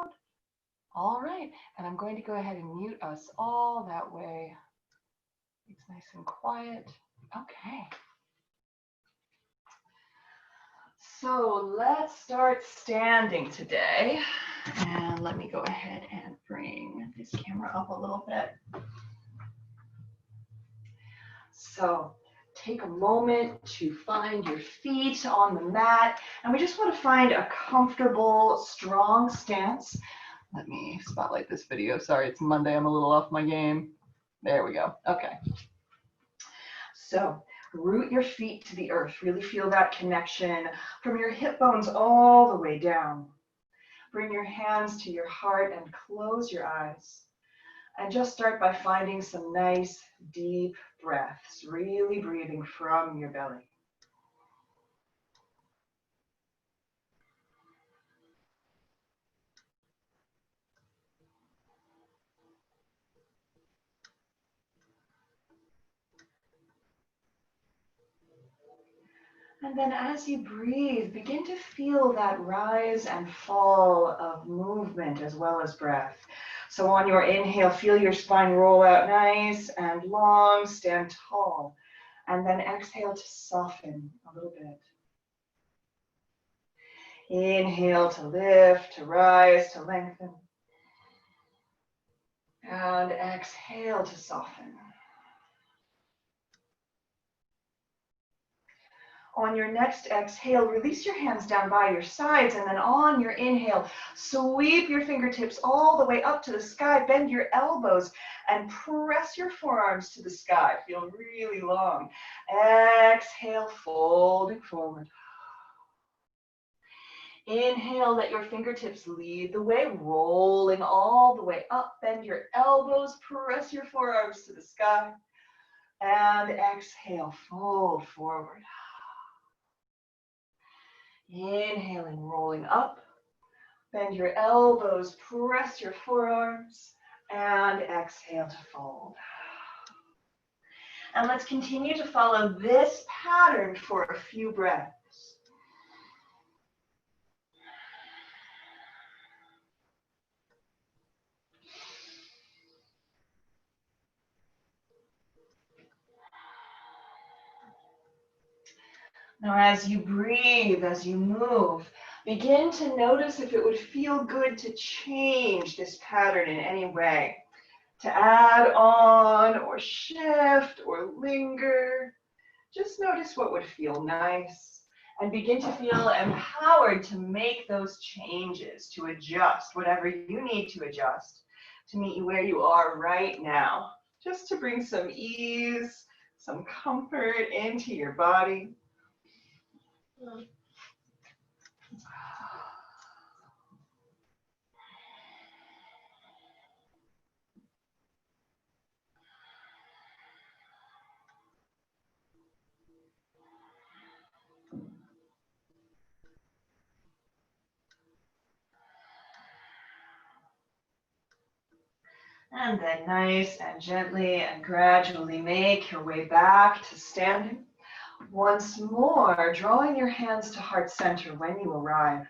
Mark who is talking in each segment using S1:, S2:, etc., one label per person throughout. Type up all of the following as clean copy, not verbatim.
S1: sound? All right, and I'm going to go ahead and mute us all. That way it's nice and quiet. Okay. So let's start standing today. And let me go ahead and bring this camera up a little bit. So take a moment to find your feet on the mat. And we just want to find a comfortable, strong stance. Let me spotlight this video. Sorry, it's Monday. I'm a little off my game. There we go. Okay. So root your feet to the earth. Really feel that connection from your hip bones all the way down. Bring your hands to your heart and close your eyes. And just start by finding some nice, deep breaths, really breathing from your belly. And then as you breathe, begin to feel that rise and fall of movement as well as breath. So on your inhale, feel your spine roll out nice and long, stand tall. And then exhale to soften a little bit. Inhale to lift, to rise, to lengthen. And exhale to soften. On your next exhale, release your hands down by your sides, and then on your inhale, sweep your fingertips all the way up to the sky, bend your elbows, and press your forearms to the sky. Feel really long. Exhale, folding forward. Inhale, let your fingertips lead the way, rolling all the way up, bend your elbows, press your forearms to the sky, and exhale, fold forward. Inhaling, rolling up, bend your elbows, press your forearms, and exhale to fold. And let's continue to follow this pattern for a few breaths. Now, as you breathe, as you move, begin to notice if it would feel good to change this pattern in any way, to add on or shift or linger. Just notice what would feel nice and begin to feel empowered to make those changes, to adjust whatever you need to adjust to meet you where you are right now, just to bring some ease, some comfort into your body. And then nice and gently and gradually make your way back to standing. Once more, drawing your hands to heart center when you arrive.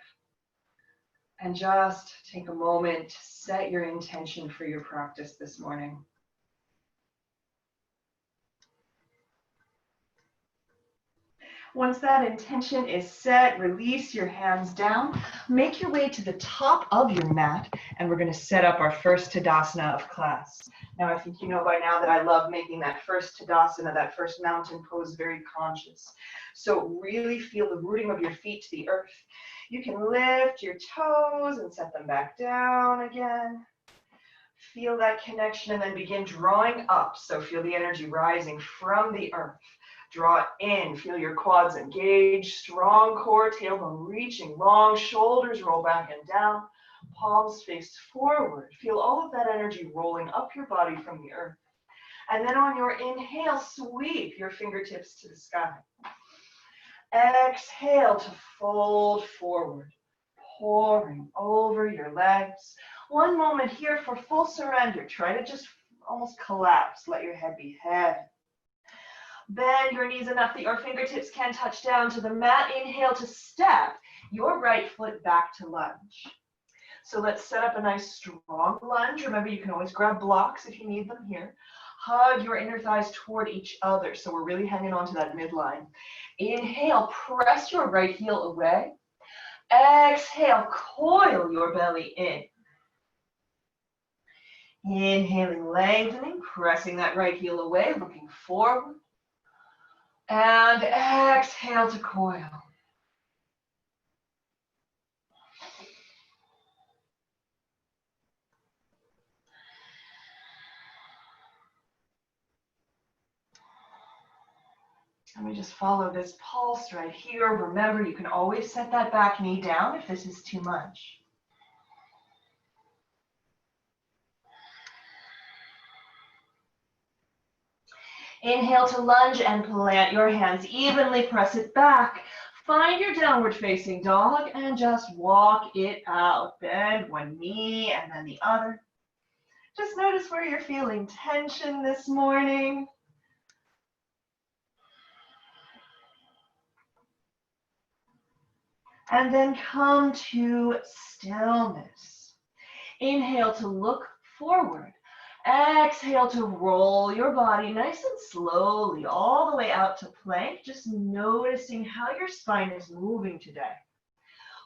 S1: And just take a moment to set your intention for your practice this morning. Once that intention is set, release your hands down. Make your way to the top of your mat, and we're going to set up our first Tadasana of class. Now, I think you know by now that I love making that first Tadasana, that first mountain pose, very conscious. So really feel the rooting of your feet to the earth. You can lift your toes and set them back down again. Feel that connection and then begin drawing up. So feel the energy rising from the earth. Draw in, feel your quads engage, strong core, tailbone reaching, long shoulders roll back and down, palms face forward. Feel all of that energy rolling up your body from the earth. And then on your inhale, sweep your fingertips to the sky. Exhale to fold forward, pouring over your legs. One moment here for full surrender. Try to just almost collapse. Let your head be heavy. Bend your knees enough that your fingertips can touch down to the mat. Inhale to step your right foot back to lunge. So let's set up a nice strong lunge. Remember, you can always grab blocks if you need them here. Hug your inner thighs toward each other. So we're really hanging on to that midline. Inhale, press your right heel away. Exhale, coil your belly in. Inhaling, lengthening, pressing that right heel away, looking forward. And exhale to coil. Let me just follow this pulse right here. Remember, you can always set that back knee down if this is too much. Inhale to lunge and plant your hands evenly, press it back. Find your downward facing dog and just walk it out. Bend one knee and then the other. Just notice where you're feeling tension this morning. And then come to stillness. Inhale to look forward. Exhale to roll your body nice and slowly all the way out to plank, just noticing how your spine is moving today.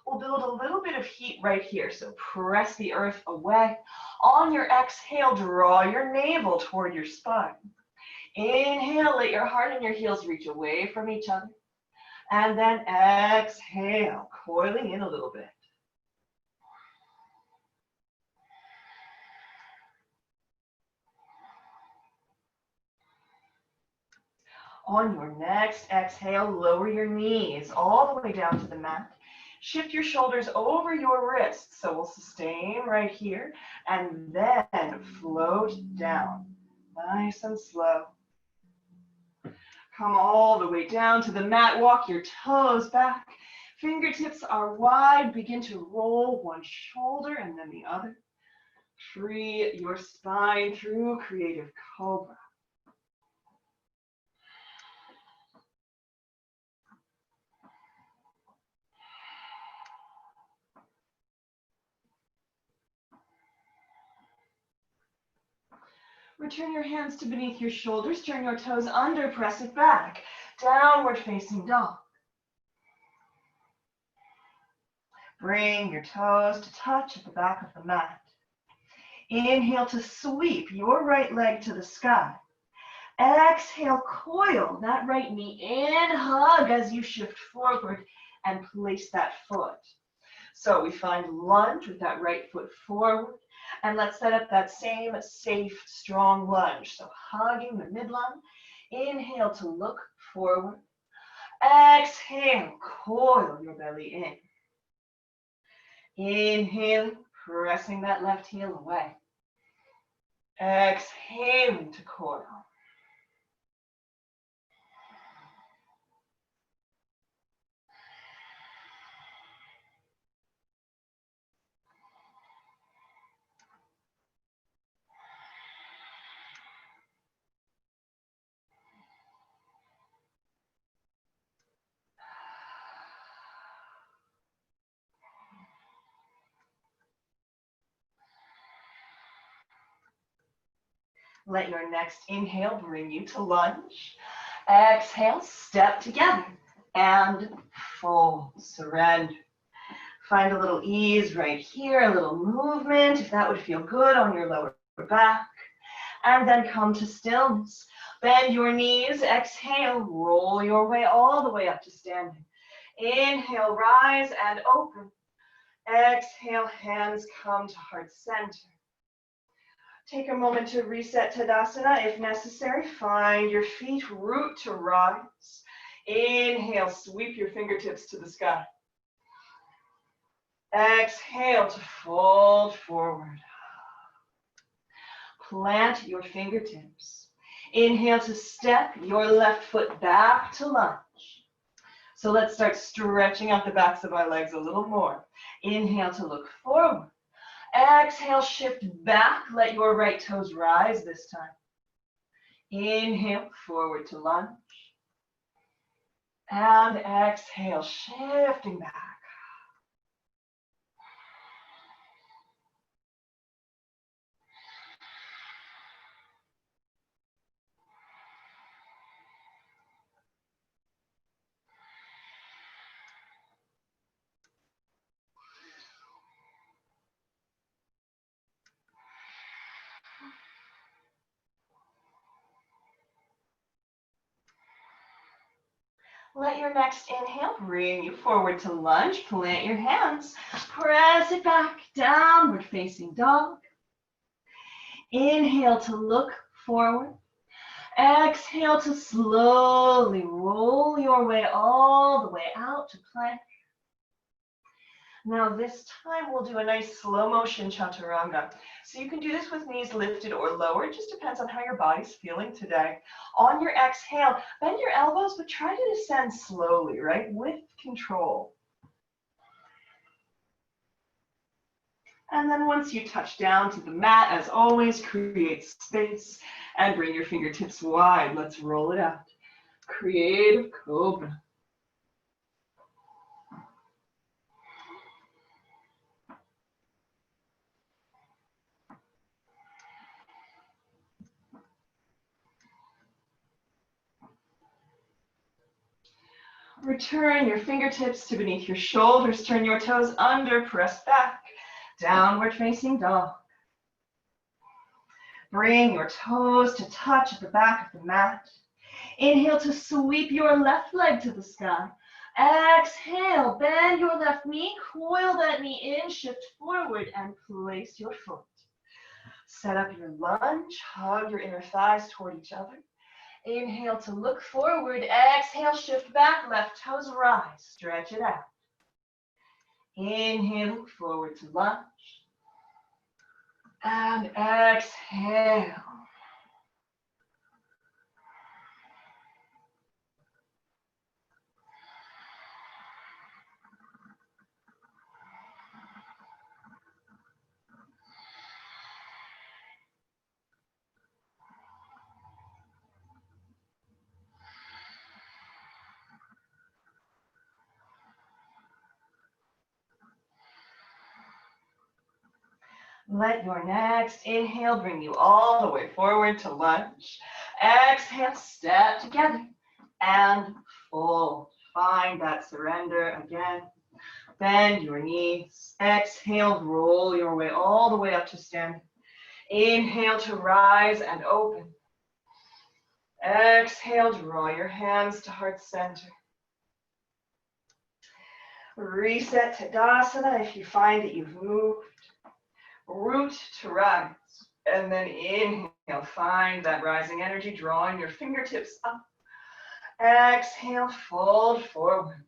S1: We'll build a little bit of heat right here, so press the earth away. On your exhale, draw your navel toward your spine. Inhale, let your heart and your heels reach away from each other. And then exhale, coiling in a little bit. On your next exhale, lower your knees all the way down to the mat. Shift your shoulders over your wrists. So we'll sustain right here and then float down. Nice and slow. Come all the way down to the mat. Walk your toes back. Fingertips are wide. Begin to roll one shoulder and then the other. Free your spine through Creative Cobra. Return your hands to beneath your shoulders. Turn your toes under. Press it back. Downward facing dog. Bring your toes to touch at the back of the mat. Inhale to sweep your right leg to the sky. Exhale, coil that right knee in, hug as you shift forward and place that foot. So we find lunge with that right foot forward. And let's set up that same safe, strong lunge. So hugging the midline. Inhale to look forward. Exhale, coil your belly in. Inhaling, pressing that left heel away. Exhaling to coil. Let your next inhale bring you to lunge. Exhale, step together and fold, surrender. Find a little ease right here, a little movement, if that would feel good on your lower back. And then come to stillness. Bend your knees, exhale, roll your way all the way up to standing. Inhale, rise and open. Exhale, hands come to heart center. Take a moment to reset Tadasana if necessary. Find your feet, root to rise. Inhale, sweep your fingertips to the sky. Exhale to fold forward. Plant your fingertips. Inhale to step your left foot back to lunge. So let's start stretching out the backs of our legs a little more. Inhale to look forward. Exhale, shift back. Let your right toes rise this time. Inhale, forward to lunge. And exhale, shifting back. Let your next inhale bring you forward to lunge. Plant your hands. Press it back, downward facing dog. Inhale to look forward. Exhale to slowly roll your way all the way out to plank. Now this time we'll do a nice slow motion chaturanga. So you can do this with knees lifted or lower. It just depends on how your body's feeling today. On your exhale, bend your elbows, but try to descend slowly, right? With control. And then once you touch down to the mat, as always, create space and bring your fingertips wide. Let's roll it out. Creative Cobra. Return your fingertips to beneath your shoulders. Turn your toes under, press back. Downward facing dog. Bring your toes to touch at the back of the mat. Inhale to sweep your left leg to the sky. Exhale, bend your left knee, coil that knee in, shift forward and place your foot. Set up your lunge, hug your inner thighs toward each other. Inhale to look forward, exhale, shift back, left toes rise, stretch it out. Inhale, look forward to lunge. And exhale. Let your next inhale bring you all the way forward to lunge. Exhale, step together and fold. Find that surrender again. Bend your knees. Exhale, roll your way all the way up to standing. Inhale to rise and open. Exhale, draw your hands to heart center. Reset Tadasana if you find that you've moved. Root to rise, and then inhale, find that rising energy, drawing your fingertips up. Exhale, fold forward.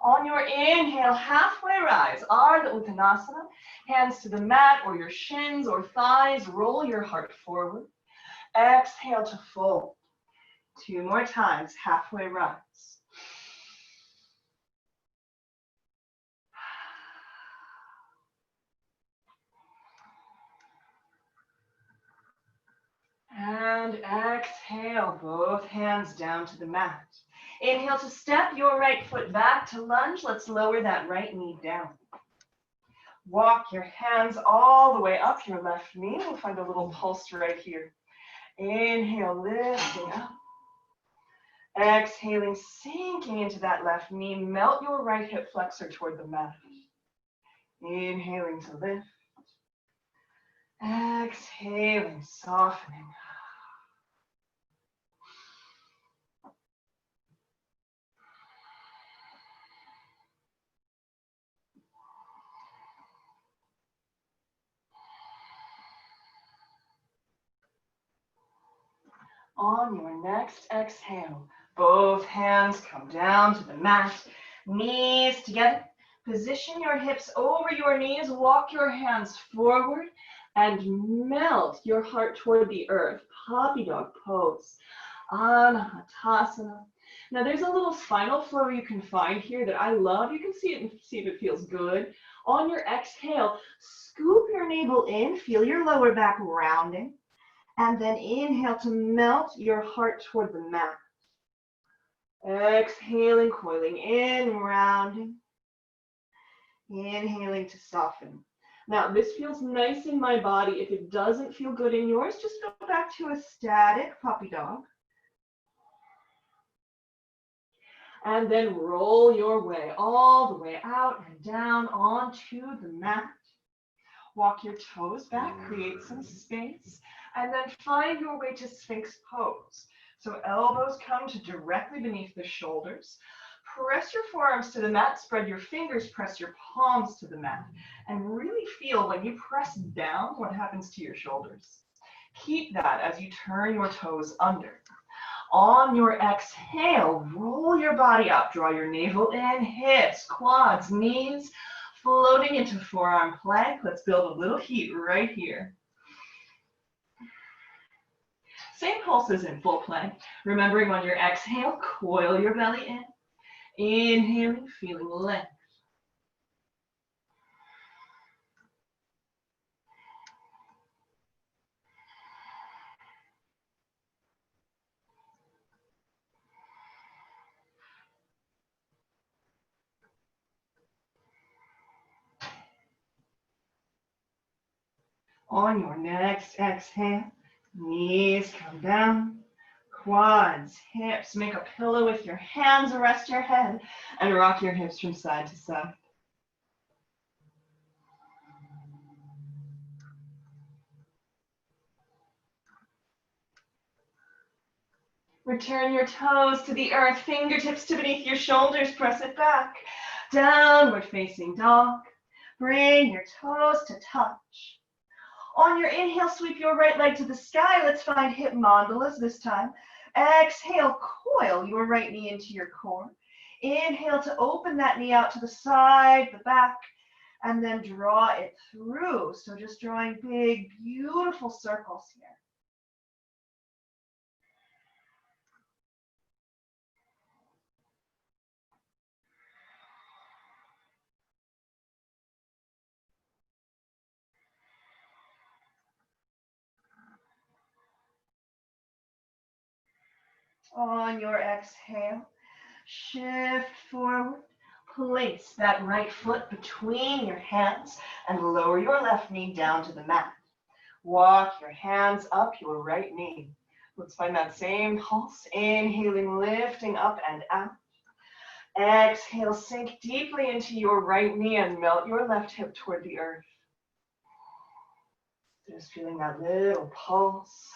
S1: On your inhale, halfway rise, Ardha Uttanasana, hands to the mat or your shins or thighs, roll your heart forward. Exhale to fold. 2 more times, halfway rise. And exhale, both hands down to the mat. Inhale to step your right foot back to lunge. Let's lower that right knee down. Walk your hands all the way up your left knee. We'll find a little pulse right here. Inhale, lifting up. Exhaling, sinking into that left knee. Melt your right hip flexor toward the mat. Inhaling to lift. Exhaling, softening. On your next exhale, both hands come down to the mat, knees together. Position your hips over your knees, walk your hands forward, and melt your heart toward the earth. Puppy dog pose. Anahatasana. Now there's a little spinal flow you can find here that I love. You can see it and see if it feels good. On your exhale, scoop your navel in, feel your lower back rounding. And then inhale to melt your heart toward the mat. Exhaling, coiling in, rounding. Inhaling to soften. Now, this feels nice in my body. If it doesn't feel good in yours, just go back to a static puppy dog. And then roll your way all the way out and down onto the mat. Walk your toes back, create some space, and then find your way to Sphinx pose. So elbows come to directly beneath the shoulders. Press your forearms to the mat, spread your fingers, press your palms to the mat, and really feel when you press down what happens to your shoulders. Keep that as you turn your toes under. On your exhale, roll your body up, draw your navel in, hips, quads, knees, floating into forearm plank. Let's build a little heat right here. Same pulse as in full plank. Remembering on your exhale, coil your belly in. Inhaling, feeling length. On your next exhale, knees come down, quads, hips, make a pillow with your hands, rest your head, and rock your hips from side to side. Return your toes to the earth, fingertips to beneath your shoulders, press it back. Downward facing dog. Bring your toes to touch. On your inhale, sweep your right leg to the sky. Let's find hip mandalas this time. Exhale, coil your right knee into your core. Inhale to open that knee out to the side, the back, and then draw it through. So just drawing big, beautiful circles here. On your exhale, shift forward. Place that right foot between your hands and lower your left knee down to the mat. Walk your hands up your right knee. Let's find that same pulse. Inhaling, lifting up and out. Exhale, sink deeply into your right knee and melt your left hip toward the earth. Just feeling that little pulse.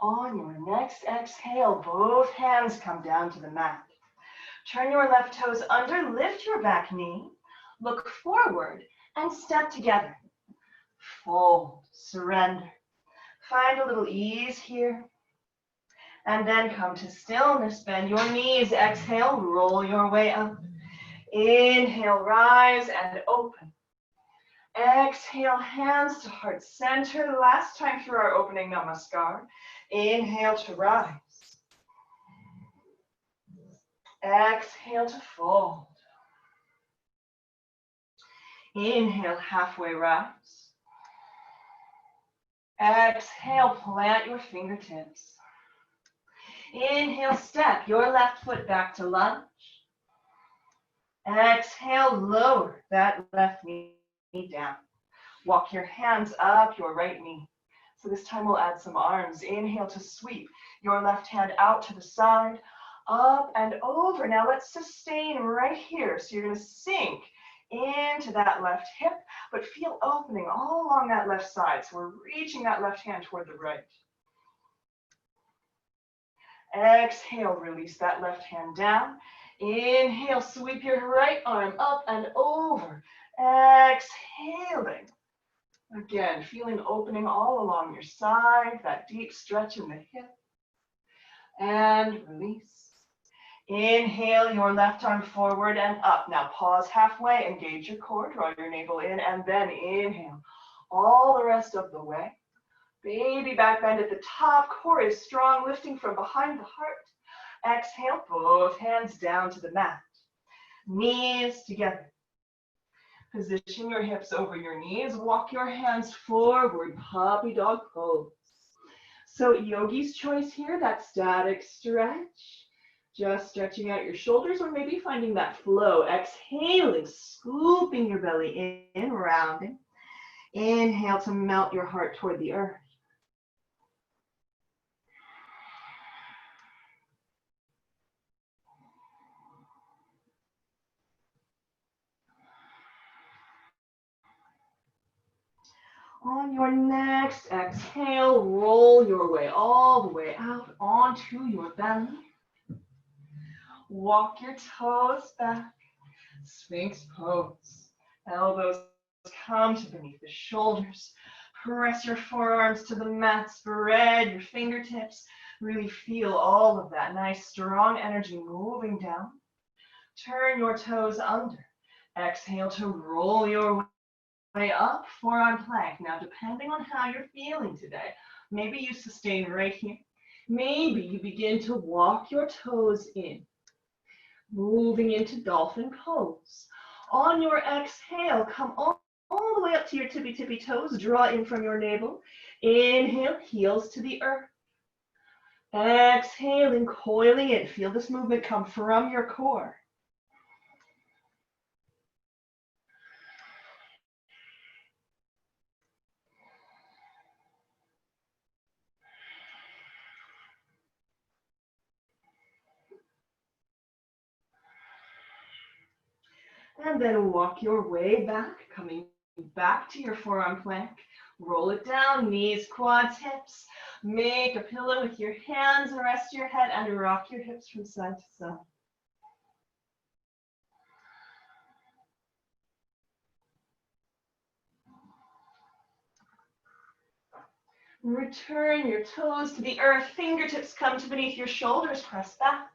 S1: On your next exhale, both hands come down to the mat. Turn your left toes under, lift your back knee, look forward, and step together. Fold, surrender. Find a little ease here. And then come to stillness, bend your knees, exhale, roll your way up. Inhale, rise and open. Exhale, hands to heart center. Last time through our opening namaskar. Inhale to rise. Exhale to fold. Inhale, halfway rise. Exhale, plant your fingertips. Inhale, step your left foot back to lunge. Exhale, lower that left knee down. Walk your hands up your right knee. So this time we'll add some arms. Inhale to sweep your left hand out to the side, up and over. Now let's sustain right here. So you're going to sink into that left hip, but feel opening all along that left side. So we're reaching that left hand toward the right. Exhale, release that left hand down. Inhale, sweep your right arm up and over. Exhaling. Again, feeling opening all along your side, that deep stretch in the hip. And release. Inhale your left arm forward and up. Now pause halfway, engage your core, draw your navel in, and then inhale all the rest of the way. Baby back bend at the top, core is strong, lifting from behind the heart. Exhale, both hands down to the mat. Knees together. Position your hips over your knees, walk your hands forward, puppy dog pose. So yogi's choice here, that static stretch. Just stretching out your shoulders or maybe finding that flow. Exhaling, scooping your belly in, rounding. Inhale to melt your heart toward the earth. On your next exhale, roll your way all the way out onto your belly. Walk your toes back, Sphinx pose. Elbows come to beneath the shoulders. Press your forearms to the mat, spread your fingertips. Really feel all of that nice strong energy moving down. Turn your toes under. Exhale to roll your way up, forearm plank. Now, depending on how you're feeling today, maybe you sustain right here. Maybe you begin to walk your toes in, moving into dolphin pose. On your exhale, come all the way up to your tippy toes. Draw in from your navel. Inhale, heels to the earth. Exhaling, coiling in. Feel this movement come from your core. And then walk your way back, coming back to your forearm plank. Roll it down, knees, quads, hips. Make a pillow with your hands, rest your head, and rock your hips from side to side. Return your toes to the earth, fingertips come to beneath your shoulders, press back.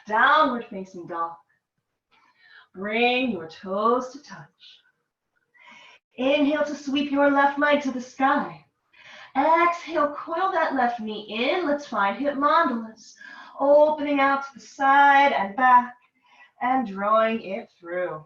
S1: Downward facing dog. Bring your toes to touch. Inhale to sweep your left leg to the sky. Exhale, coil that left knee in. Let's find hip mandalas. Opening out to the side and back and drawing it through.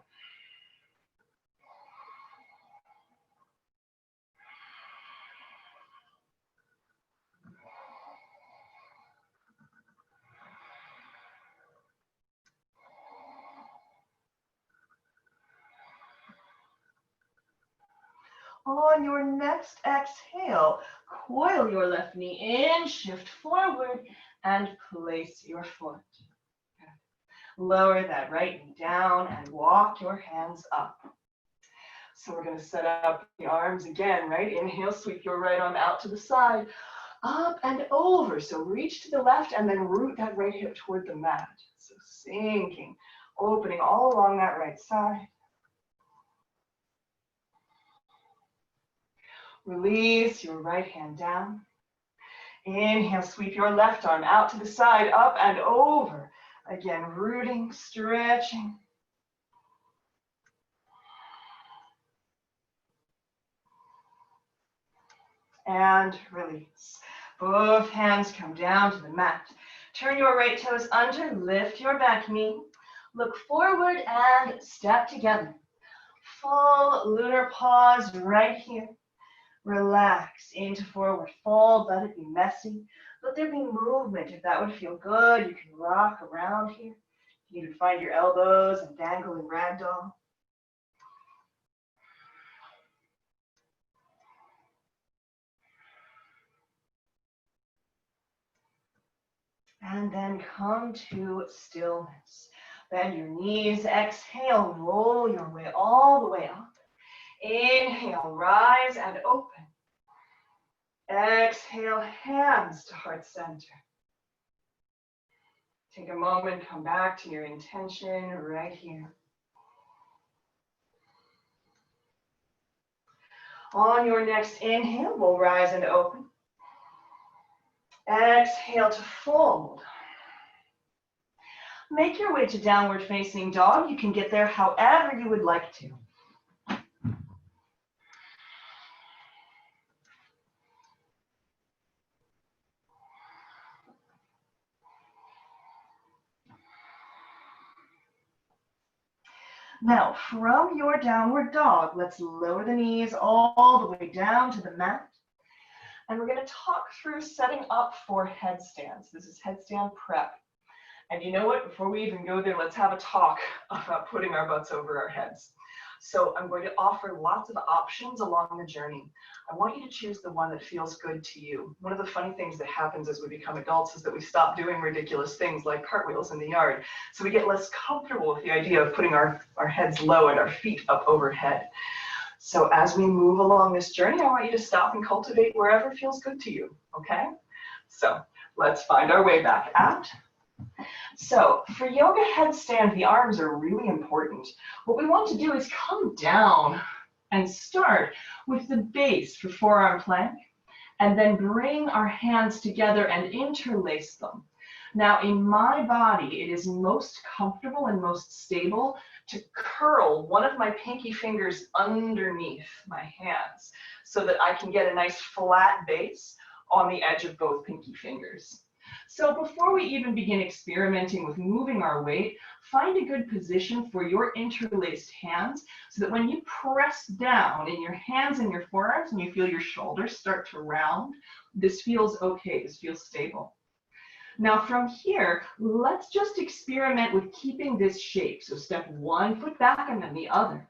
S1: On your next exhale, coil your left knee in, shift forward, and place your foot. Lower that right knee down and walk your hands up. So we're going to set up the arms again, right? Inhale, sweep your right arm out to the side, up and over. So reach to the left and then root that right hip toward the mat. So sinking, opening all along that right side. Release your right hand down. Inhale, sweep your left arm out to the side, up and over. Again, rooting, stretching. And release. Both hands come down to the mat. Turn your right toes under, lift your back knee. Look forward and step together. Full lunar pause right here. Relax into forward fold. Let it be messy. Let there be movement. If that would feel good, you can rock around here. You can find your elbows and dangle in ragdoll. And then come to stillness. Bend your knees. Exhale. Roll your way all the way up. Inhale. Rise and open. Exhale, hands to heart center. Take a moment, come back to your intention right here. On your next inhale, we'll rise and open. Exhale to fold. Make your way to downward facing dog. You can get there however you would like to. Now, from your downward dog, let's lower the knees all the way down to the mat. And we're going to talk through setting up for headstands. This is headstand prep. And you know what? Before we even go there, let's have a talk about putting our butts over our heads. So I'm going to offer lots of options along the journey. I want you to choose the one that feels good to you. One of the funny things that happens as we become adults is that we stop doing ridiculous things like cartwheels in the yard. So we get less comfortable with the idea of putting our heads low and our feet up overhead. So as we move along this journey, I want you to stop and cultivate wherever feels good to you, okay? So let's find our way back out. So for yoga headstand, the arms are really important. What we want to do is come down and start with the base for forearm plank, and then bring our hands together and interlace them. Now in my body, it is most comfortable and most stable to curl one of my pinky fingers underneath my hands so that I can get a nice flat base on the edge of both pinky fingers. So before we even begin experimenting with moving our weight, find a good position for your interlaced hands so that when you press down in your hands and your forearms and you feel your shoulders start to round, this feels okay, this feels stable. Now from here, let's just experiment with keeping this shape. So step one foot back and then the other.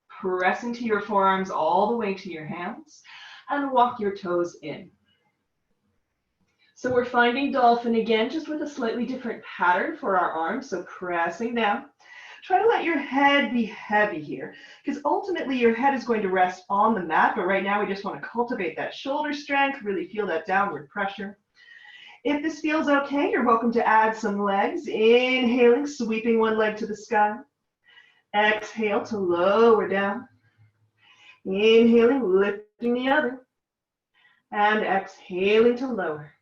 S1: Press into your forearms all the way to your hands and walk your toes in. So we're finding dolphin again, just with a slightly different pattern for our arms. So pressing down. Try to let your head be heavy here, because ultimately your head is going to rest on the mat, but right now we just want to cultivate that shoulder strength, really feel that downward pressure. If this feels okay, you're welcome to add some legs. Inhaling, sweeping one leg to the sky. Exhale to lower down. Inhaling, lifting the other. And exhaling to lower.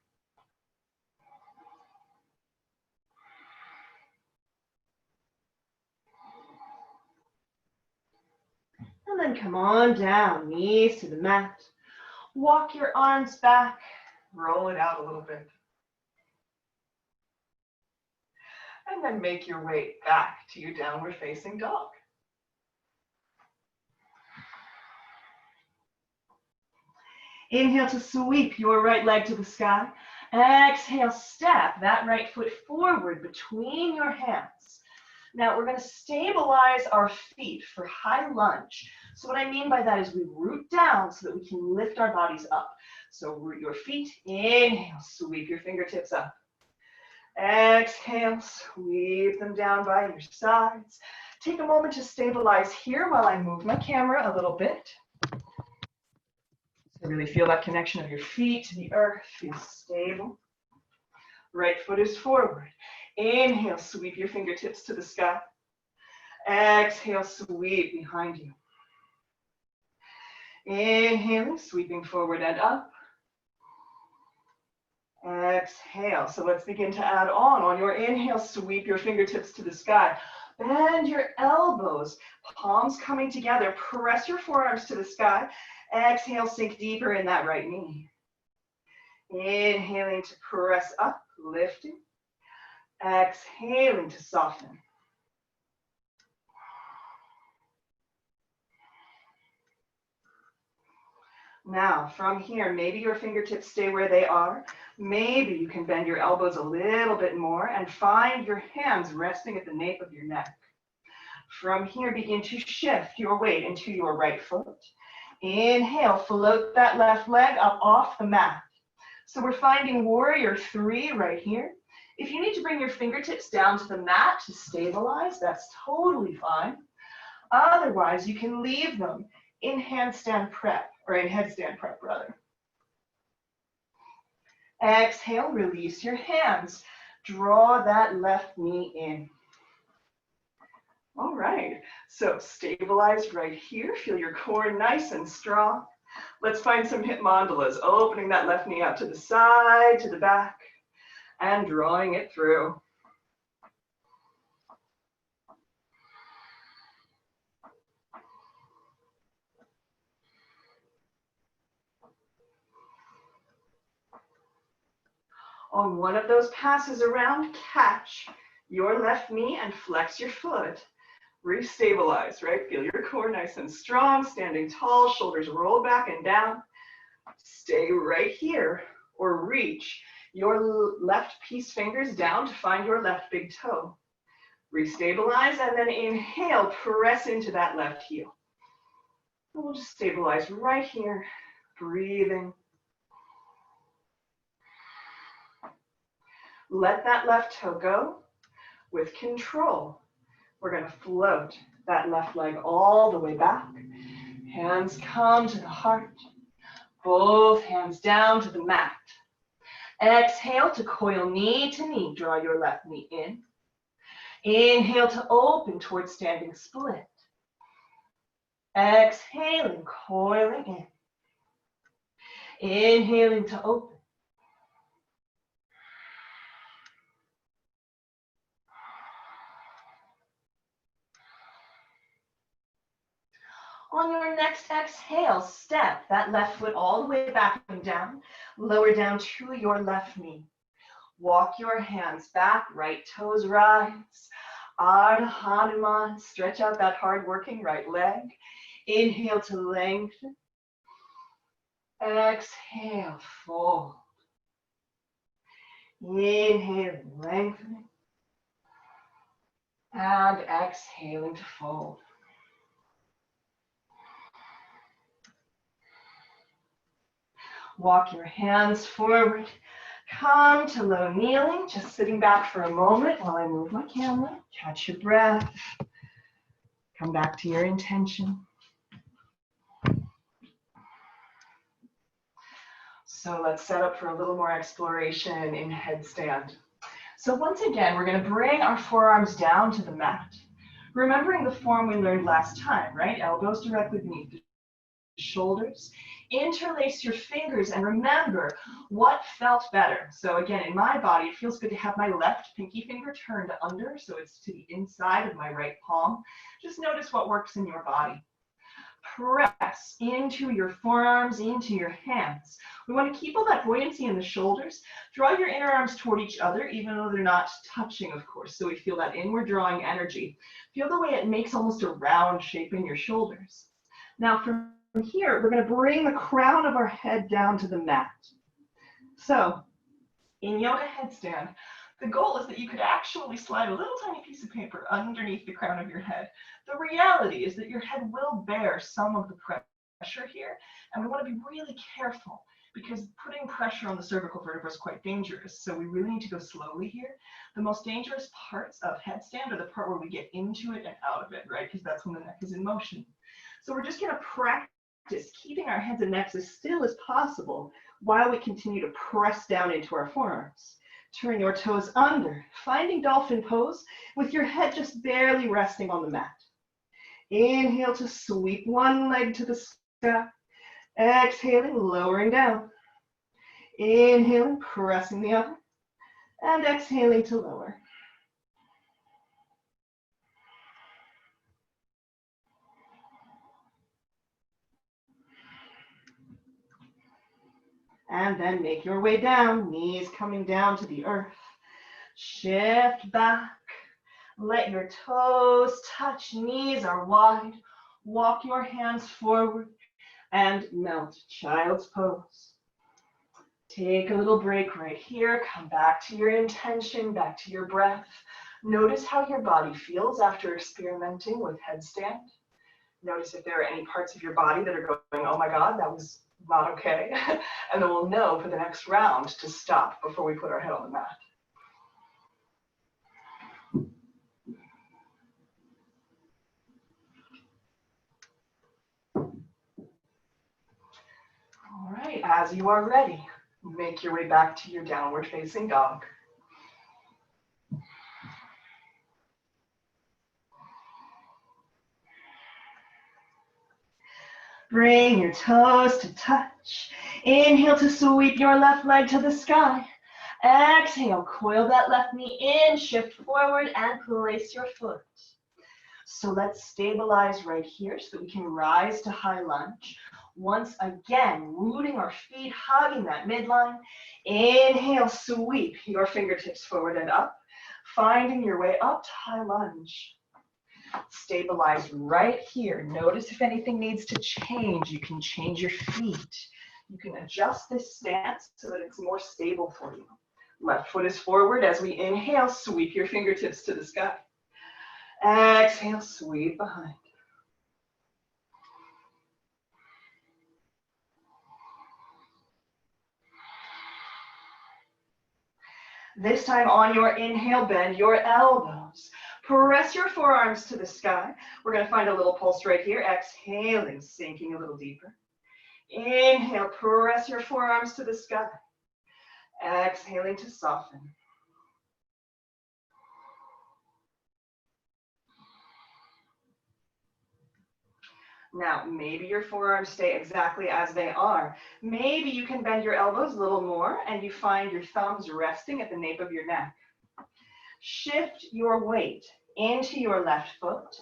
S1: And then come on down, knees to the mat. Walk your arms back, roll it out a little bit. And then make your way back to your downward facing dog. Inhale to sweep your right leg to the sky. Exhale, step that right foot forward between your hands. Now we're going to stabilize our feet for high lunge. So what I mean by that is we root down so that we can lift our bodies up. So root your feet, inhale, sweep your fingertips up. Exhale, sweep them down by your sides. Take a moment to stabilize here while I move my camera a little bit. So really feel that connection of your feet to the earth, feel stable. Right foot is forward. Inhale, sweep your fingertips to the sky. Exhale, sweep behind you. Inhaling, sweeping forward and up. Exhale. So let's begin to add on your inhale, sweep your fingertips to the sky. Bend your elbows, palms coming together. Press your forearms to the sky. Exhale, sink deeper in that right knee. Inhaling to press up, lifting. Exhaling to soften. Now, from here, maybe your fingertips stay where they are. Maybe you can bend your elbows a little bit more and find your hands resting at the nape of your neck. From here, begin to shift your weight into your right foot. Inhale, float that left leg up off the mat. So we're finding warrior 3 right here. If you need to bring your fingertips down to the mat to stabilize, that's totally fine. Otherwise, you can leave them in handstand prep, or in headstand prep rather. Exhale, release your hands. Draw that left knee in. All right, so stabilize right here. Feel your core nice and strong. Let's find some hip mandalas, opening that left knee out to the side, to the back, and drawing it through. On one of those passes around, catch your left knee and flex your foot. Restabilize, right? Feel your core nice and strong, standing tall, shoulders roll back and down. Stay right here or reach your left peace fingers down to find your left big toe. Restabilize and then inhale, press into that left heel. And we'll just stabilize right here, breathing. Let that left toe go. With control, we're going to float that left leg all the way back. Hands come to the heart. Both hands down to the mat. Exhale to coil knee to knee. Draw your left knee in. Inhale to open towards standing split. Exhaling, coiling in. Inhaling to open. On your next exhale, step that left foot all the way back and down. Lower down to your left knee. Walk your hands back, right toes rise. Ardha Hanuman, stretch out that hard-working right leg. Inhale to lengthen. Exhale, fold. Inhaling, lengthening. And exhaling to fold. Walk your hands forward. Come to low kneeling, just sitting back for a moment while I move my camera. Catch your breath. Come back to your intention. So let's set up for a little more exploration in headstand. So once again, we're going to bring our forearms down to the mat. Remembering the form we learned last time, right? Elbows directly beneath the shoulders. Interlace your fingers and remember what felt better. So again, in my body, it feels good to have my left pinky finger turned under, so it's to the inside of my right palm. Just notice what works in your body. Press into your forearms, into your hands. We want to keep all that buoyancy in the shoulders. Draw your inner arms toward each other, even though they're not touching, of course. So we feel that inward drawing energy. Feel the way it makes almost a round shape in your shoulders. Now from here, we're going to bring the crown of our head down to the mat. So in yoga headstand, the goal is that you could actually slide a little tiny piece of paper underneath the crown of your head. The reality is that your head will bear some of the pressure here, and we want to be really careful because putting pressure on the cervical vertebra is quite dangerous. So we really need to go slowly here. The most dangerous parts of headstand are the part where we get into it and out of it, right? Because that's when the neck is in motion. So we're just going to practice keeping our heads and necks as still as possible while we continue to press down into our forearms. Turn your toes under, finding dolphin pose with your head just barely resting on the mat. Inhale to sweep one leg to the sky. Exhaling, lowering down. Inhaling, pressing the other. And exhaling to lower. And then make your way down, knees coming down to the earth. Shift back. Let your toes touch, knees are wide. Walk your hands forward and melt child's pose. Take a little break right here. Come back to your intention, back to your breath. Notice how your body feels after experimenting with headstand. Notice if there are any parts of your body that are going, oh my God, that was not okay. And then we'll know for the next round to stop before we put our head on the mat. All right, as you are ready, make your way back to your downward facing dog. Bring your toes to touch. Inhale to sweep your left leg to the sky. Exhale, coil that left knee in, shift forward and place your foot. So let's stabilize right here so that we can rise to high lunge. Once again, rooting our feet, hugging that midline. Inhale, sweep your fingertips forward and up, finding your way up to high lunge. Stabilize right here. Notice if anything needs to change. You can change your feet. You can adjust this stance so that it's more stable for you. Left foot is forward. As we inhale, sweep your fingertips to the sky. Exhale, sweep behind. This time on your inhale, bend your elbows. Press your forearms to the sky. We're going to find a little pulse right here. Exhaling, sinking a little deeper. Inhale, press your forearms to the sky. Exhaling to soften. Now, maybe your forearms stay exactly as they are. Maybe you can bend your elbows a little more and you find your thumbs resting at the nape of your neck. Shift your weight into your left foot,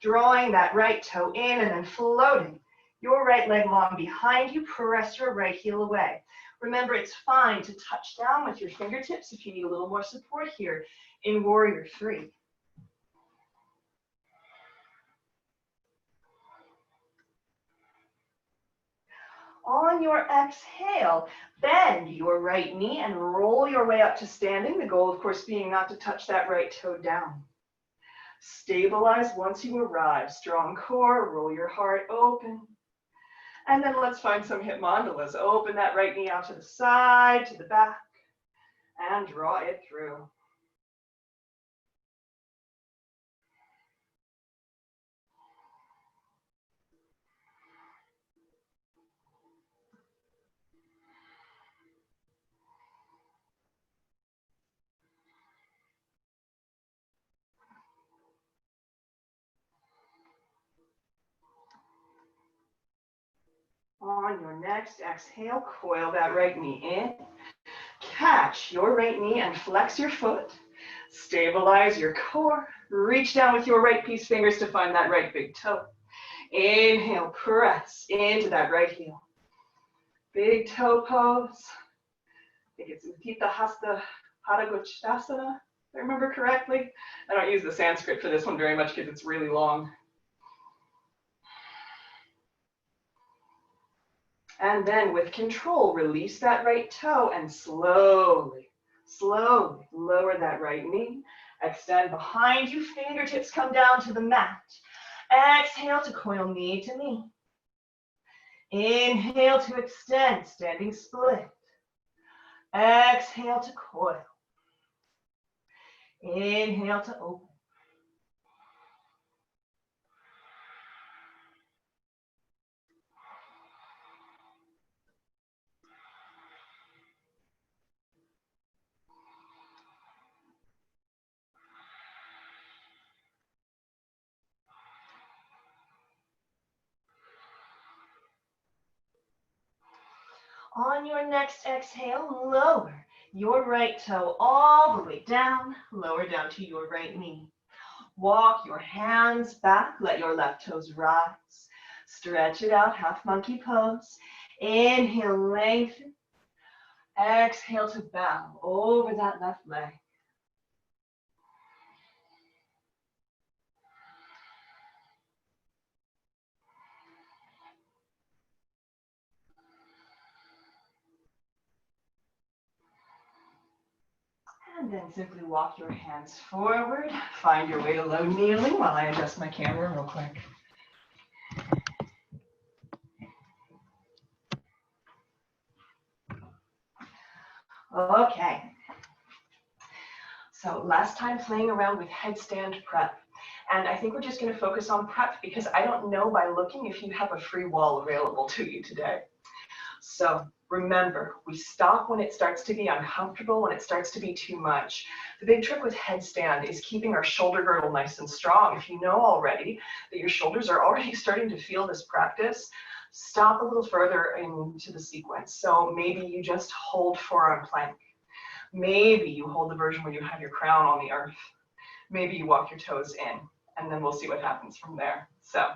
S1: drawing that right toe in and then floating your right leg long behind you. Press your right heel away. Remember, it's fine to touch down with your fingertips if you need a little more support here in Warrior 3. On your exhale, bend your right knee and roll your way up to standing. The goal, of course, being not to touch that right toe down. Stabilize once you arrive. Strong core, roll your heart open. And then let's find some hip mandalas. Open that right knee out to the side, to the back, and draw it through. On your next exhale, coil that right knee in. Catch your right knee and flex your foot. Stabilize your core. Reach down with your right piece fingers to find that right big toe. Inhale, press into that right heel. Big toe pose. I think it's Utthita Hasta Padangusthasana, if I remember correctly. I don't use the Sanskrit for this one very much because it's really long. And then with control, release that right toe and slowly, slowly lower that right knee. Extend behind you, fingertips come down to the mat. Exhale to coil knee to knee. Inhale to extend, standing split. Exhale to coil. Inhale to open. On your next exhale, lower your right toe all the way down, lower down to your right knee. Walk your hands back, let your left toes rise. Stretch it out, half monkey pose. Inhale, lengthen. Exhale to bow over that left leg. And then simply walk your hands forward. Find your way to low kneeling while I adjust my camera real quick. Okay. So last time playing around with headstand prep. And I think we're just going to focus on prep because I don't know by looking if you have a free wall available to you today. So remember, we stop when it starts to be uncomfortable, when it starts to be too much. The big trick with headstand is keeping our shoulder girdle nice and strong. If you know already that your shoulders are already starting to feel this practice, stop a little further into the sequence. So maybe you just hold forearm plank. Maybe you hold the version where you have your crown on the earth. Maybe you walk your toes in, and then we'll see what happens from there. So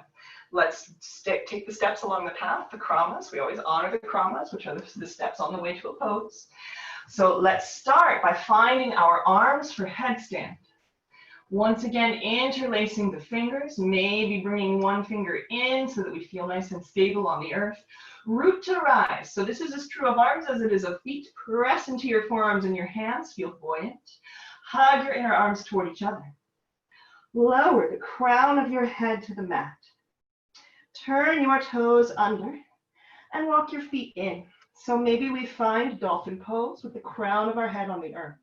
S1: let's take the steps along the path, the kramas. We always honor the kramas, which are the steps on the way to a pose. So let's start by finding our arms for headstand. Once again, interlacing the fingers, maybe bringing one finger in so that we feel nice and stable on the earth. Root to rise. So this is as true of arms as it is of feet. Press into your forearms and your hands. Feel buoyant. Hug your inner arms toward each other. Lower the crown of your head to the mat. Turn your toes under and walk your feet in. So maybe we find dolphin pose with the crown of our head on the earth.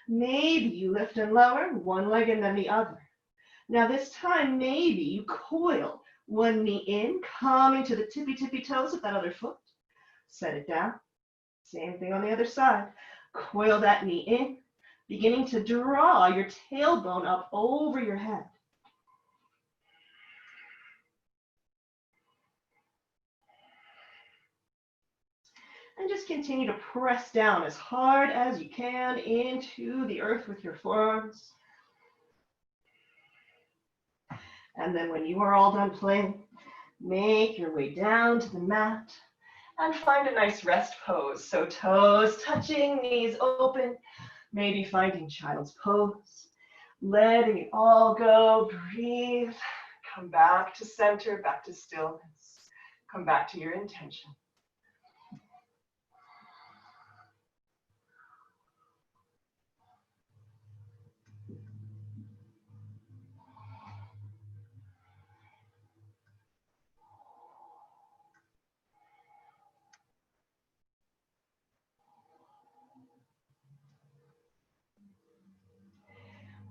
S1: Maybe you lift and lower one leg and then the other. Now this time, maybe you coil one knee in, coming to the tippy toes of that other foot. Set it down. Same thing on the other side. Coil that knee in, beginning to draw your tailbone up over your head. And just continue to press down as hard as you can into the earth with your forearms. And then when you are all done playing, make your way down to the mat and find a nice rest pose. So toes touching, knees open, maybe finding child's pose. Letting it all go, breathe, come back to center, back to stillness. Come back to your intention.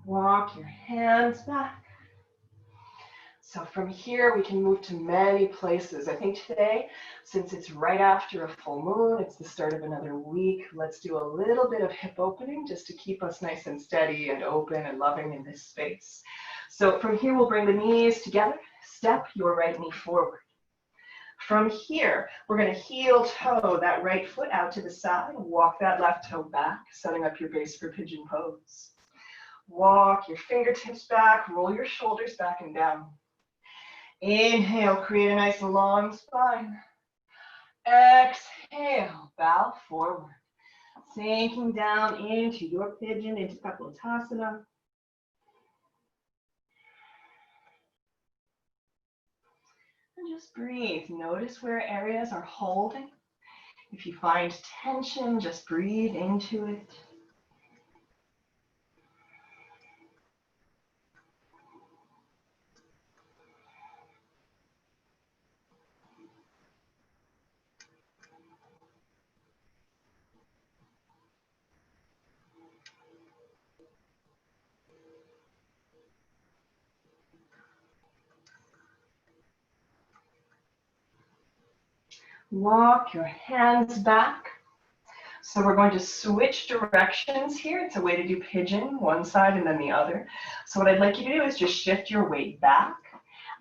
S1: Walk your hands back. So from here, we can move to many places. I think today, since it's right after a full moon, it's the start of another week, let's do a little bit of hip opening just to keep us nice and steady and open and loving in this space. So from here, we'll bring the knees together. Step your right knee forward. From here, we're going to heel toe that right foot out to the side. Walk that left toe back, setting up your base for pigeon pose. Walk your fingertips back, roll your shoulders back and down. Inhale, create a nice long spine. Exhale, bow forward. Sinking down into your pigeon, into Kapalatasana. And just breathe. Notice where areas are holding. If you find tension, just breathe into it. Walk your hands back. So we're going to switch directions here. It's a way to do pigeon, one side and then the other. So what I'd like you to do is just shift your weight back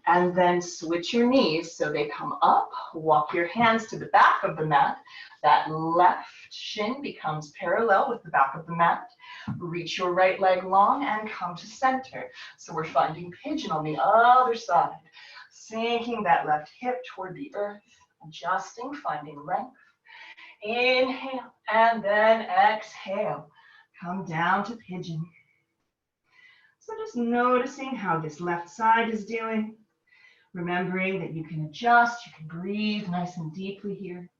S1: and then switch your knees so they come up. Walk your hands to the back of the mat. That left shin becomes parallel with the back of the mat. Reach your right leg long and come to center. So we're finding pigeon on the other side. Sinking that left hip toward the earth. Adjusting, finding length. Inhale and then exhale. Come down to pigeon. So just noticing how this left side is doing. Remembering that you can adjust, you can breathe nice and deeply here.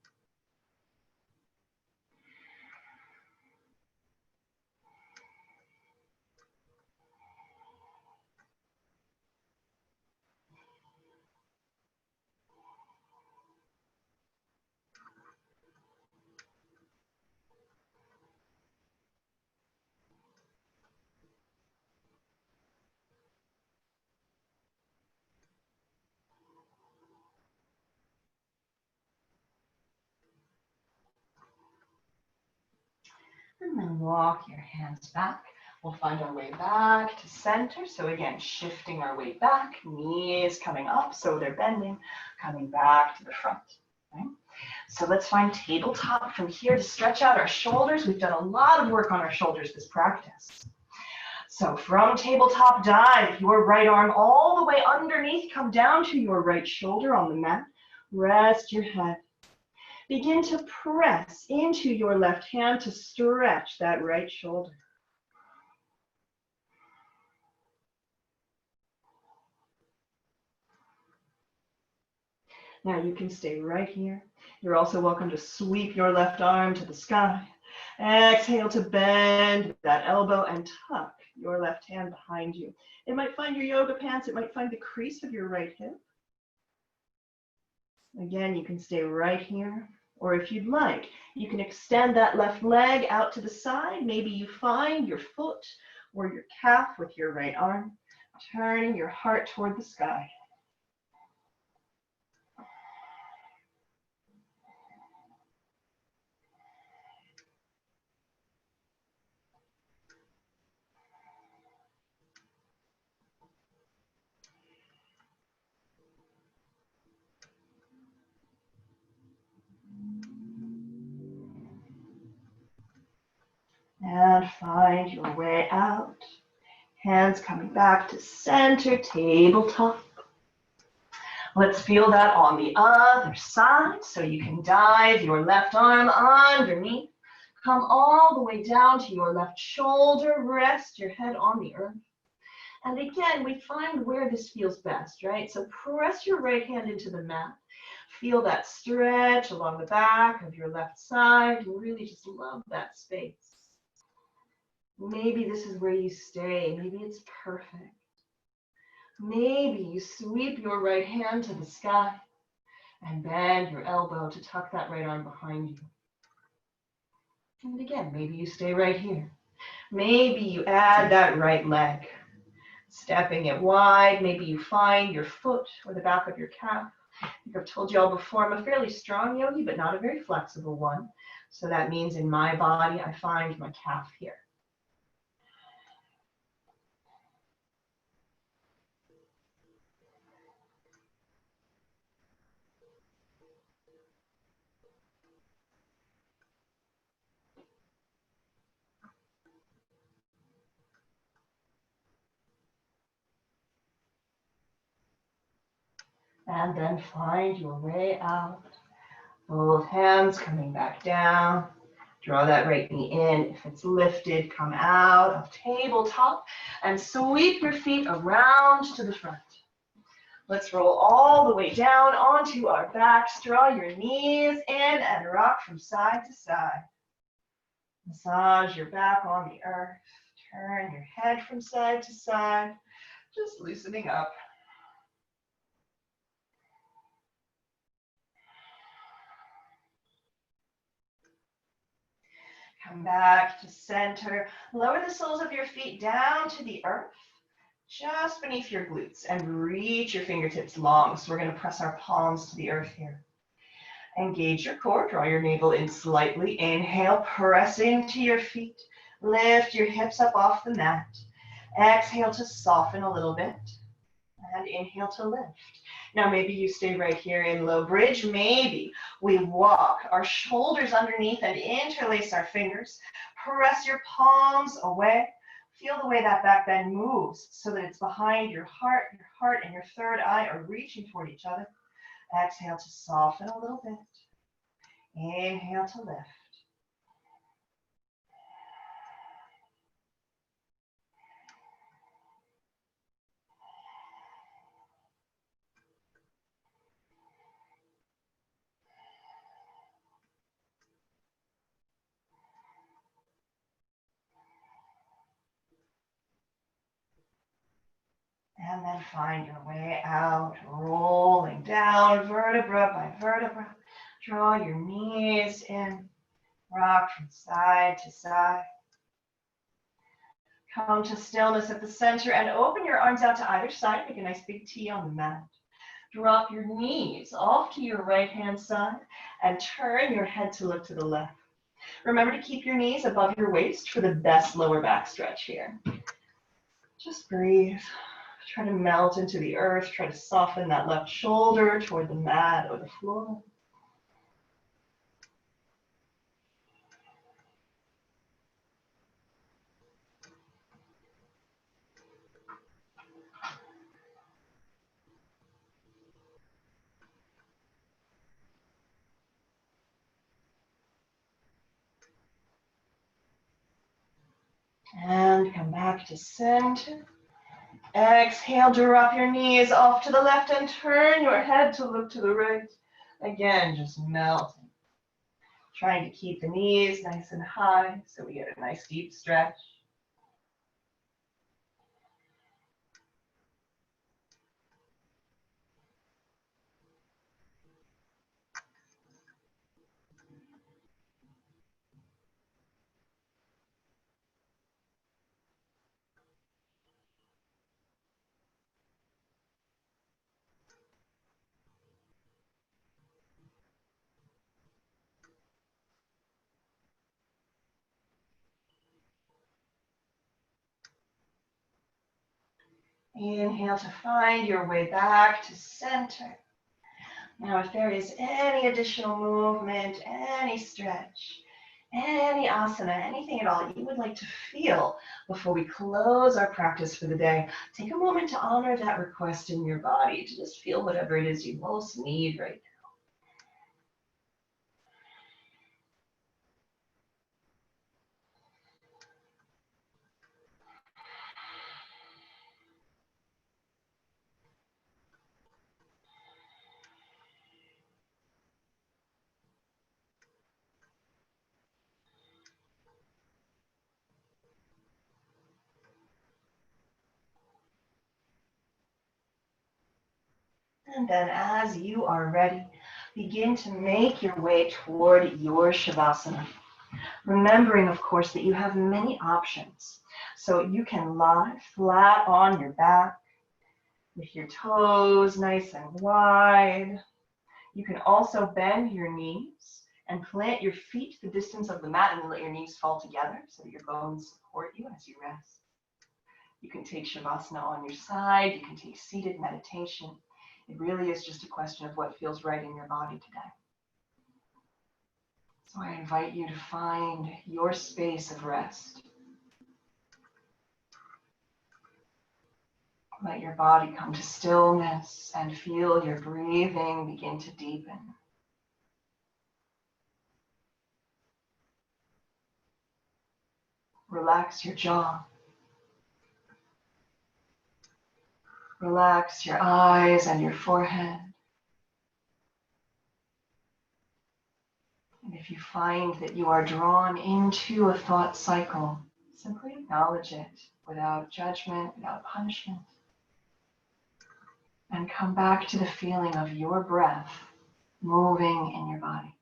S1: And then walk your hands back. We'll find our way back to center. So again, shifting our weight back, knees coming up so they're bending, coming back to the front. Okay? So let's find tabletop from here to stretch out our shoulders. We've done a lot of work on our shoulders this practice. So from tabletop, dive your right arm all the way underneath. Come down to your right shoulder on the mat. Rest your head. Begin to press into your left hand to stretch that right shoulder. Now you can stay right here. You're also welcome to sweep your left arm to the sky. Exhale to bend that elbow and tuck your left hand behind you. It might find your yoga pants. It might find the crease of your right hip. Again, you can stay right here. Or if you'd like, you can extend that left leg out to the side. Maybe you find your foot or your calf with your right arm, turning your heart toward the sky. And find your way out. Hands coming back to center, tabletop. Let's feel that on the other side. So you can dive your left arm underneath. Come all the way down to your left shoulder. Rest your head on the earth. And again, we find where this feels best, right? So press your right hand into the mat. Feel that stretch along the back of your left side. You really just love that space. Maybe this is where you stay. Maybe it's perfect. Maybe you sweep your right hand to the sky and bend your elbow to tuck that right arm behind you. And again, maybe you stay right here. Maybe you add that right leg, stepping it wide. Maybe you find your foot or the back of your calf. I think I've told you all before, I'm a fairly strong yogi, but not a very flexible one. So that means in my body, I find my calf here. And then find your way out. Both hands coming back down. Draw that right knee in. If it's lifted, come out of tabletop and sweep your feet around to the front. Let's roll all the way down onto our backs. Draw your knees in and rock from side to side. Massage your back on the earth. Turn your head from side to side, just loosening up. Come back to center. Lower the soles of your feet down to the earth, just beneath your glutes, and reach your fingertips long. So we're going to press our palms to the earth here. Engage your core. Draw your navel in slightly. Inhale, press into your feet. Lift your hips up off the mat. Exhale to soften a little bit. And inhale to lift. Now maybe you stay right here in low bridge. Maybe we walk our shoulders underneath and interlace our fingers. Press your palms away. Feel the way that back bend moves so that it's behind your heart and your third eye are reaching toward each other. Exhale to soften a little bit. Inhale to lift. And then find your way out, rolling down vertebra by vertebra. Draw your knees in, rock from side to side. Come to stillness at the center and open your arms out to either side. Make a nice big T on the mat. Drop your knees off to your right hand side and turn your head to look to the left. Remember to keep your knees above your waist for the best lower back stretch here. Just breathe. Try to melt into the earth. Try to soften that left shoulder toward the mat or the floor. And come back to center. Exhale, drop your knees off to the left and turn your head to look to the right. Again, just melting. Trying to keep the knees nice and high so we get a nice deep stretch. Inhale to find your way back to center. Now, if there is any additional movement, any stretch, any asana, anything at all you would like to feel before we close our practice for the day, take a moment to honor that request in your body, to just feel whatever it is you most need right now. And then as you are ready, begin to make your way toward your Shavasana. Remembering, of course, that you have many options. So you can lie flat on your back with your toes nice and wide. You can also bend your knees and plant your feet the distance of the mat and then let your knees fall together so that your bones support you as you rest. You can take Shavasana on your side. You can take seated meditation. It really is just a question of what feels right in your body today. So I invite you to find your space of rest. Let your body come to stillness and feel your breathing begin to deepen. Relax your jaw. Relax your eyes and your forehead. And if you find that you are drawn into a thought cycle, simply acknowledge it without judgment, without punishment. And come back to the feeling of your breath moving in your body.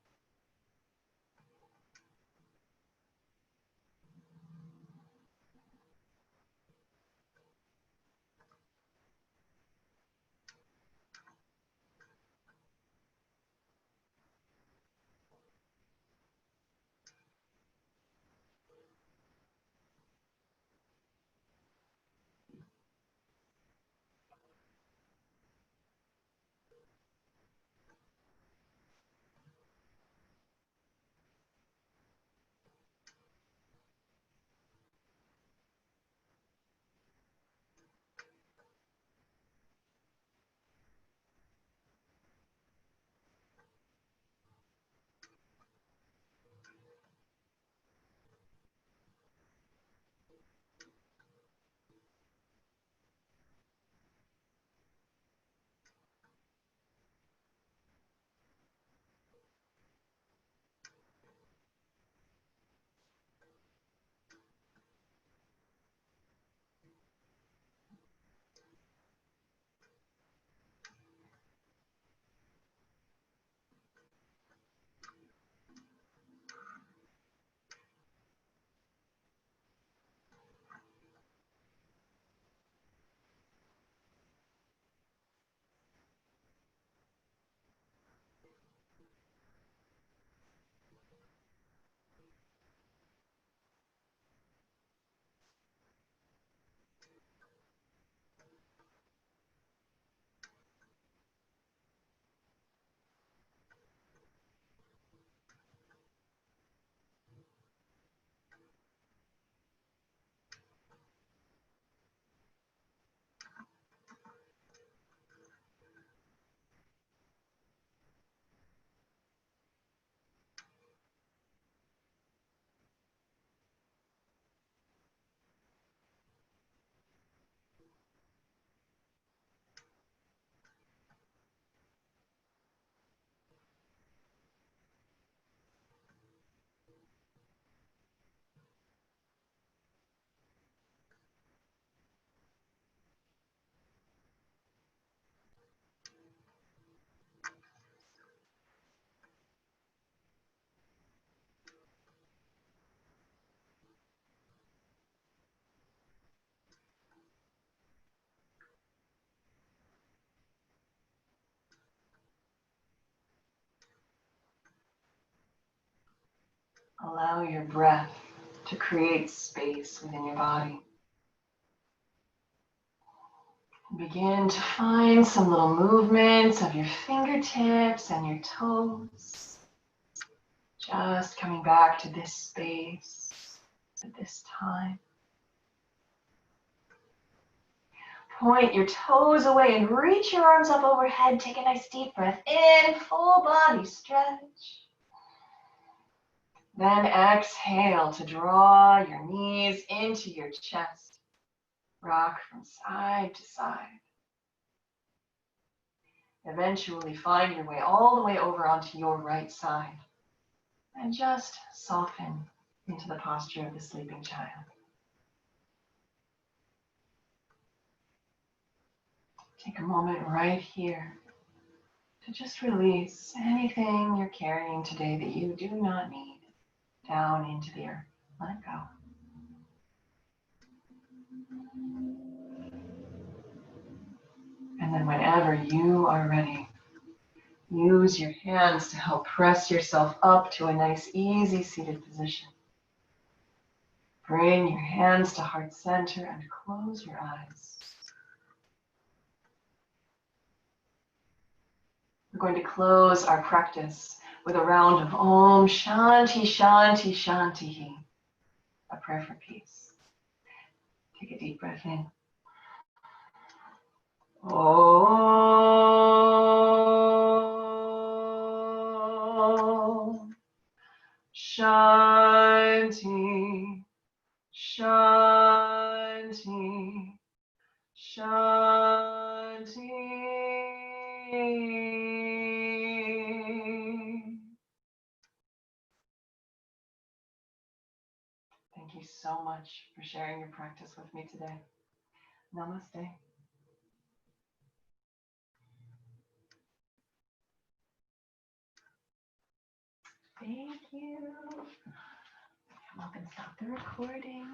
S1: Allow your breath to create space within your body. Begin to find some little movements of your fingertips and your toes. Just coming back to this space at this time. Point your toes away and reach your arms up overhead. Take a nice deep breath in, full body stretch. Then exhale to draw your knees into your chest. Rock from side to side. Eventually find your way all the way over onto your right side. And just soften into the posture of the sleeping child. Take a moment right here to just release anything you're carrying today that you do not need down into the earth. Let it go. And then whenever you are ready, use your hands to help press yourself up to a nice, easy seated position. Bring your hands to heart center and close your eyes. We're going to close our practice with a round of Om Shanti Shanti Shanti, a prayer for peace. Take a deep breath in. Om Shanti Shanti Shanti. Thank you so much for sharing your practice with me today. Namaste. Thank you. Come up and stop the recording.